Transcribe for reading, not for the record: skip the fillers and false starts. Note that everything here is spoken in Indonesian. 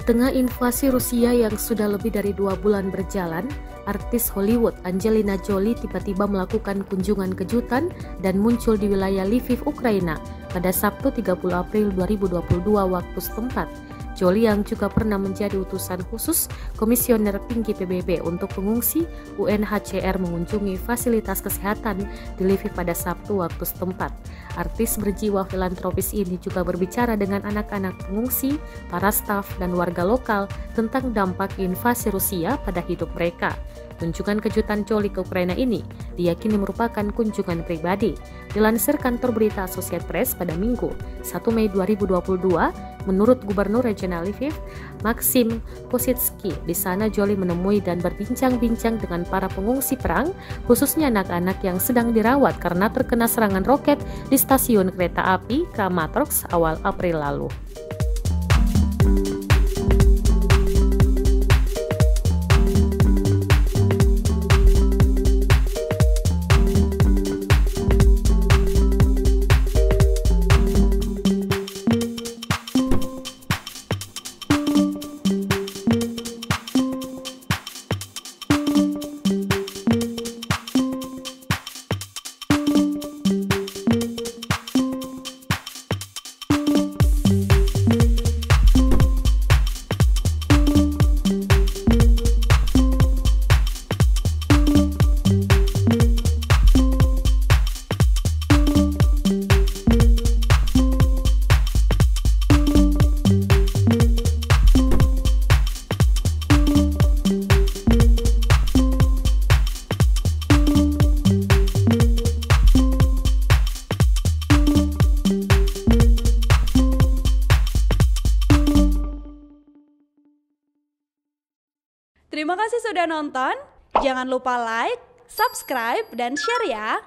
tengah invasi Rusia yang sudah lebih dari 2 bulan berjalan, artis Hollywood Angelina Jolie tiba-tiba melakukan kunjungan kejutan dan muncul di wilayah Lviv, Ukraina pada Sabtu 30 April 2022 waktu setempat. Jolie yang juga pernah menjadi utusan khusus Komisioner Tinggi PBB untuk pengungsi UNHCR mengunjungi fasilitas kesehatan di Lviv pada Sabtu waktu setempat. Artis berjiwa filantropis ini juga berbicara dengan anak-anak pengungsi, para staf, dan warga lokal tentang dampak invasi Rusia pada hidup mereka. Kunjungan kejutan Jolie ke Ukraina ini diyakini merupakan kunjungan pribadi. Dilansir kantor berita Associated Press pada Minggu, 1 Mei 2022, menurut Gubernur Regional Lviv, Maxim Kositsky, di sana Jolie menemui dan berbincang-bincang dengan para pengungsi perang, khususnya anak-anak yang sedang dirawat karena terkena serangan roket di stasiun kereta api Kramatorsk awal April lalu. Terima kasih sudah nonton. Jangan lupa like, subscribe, dan share ya.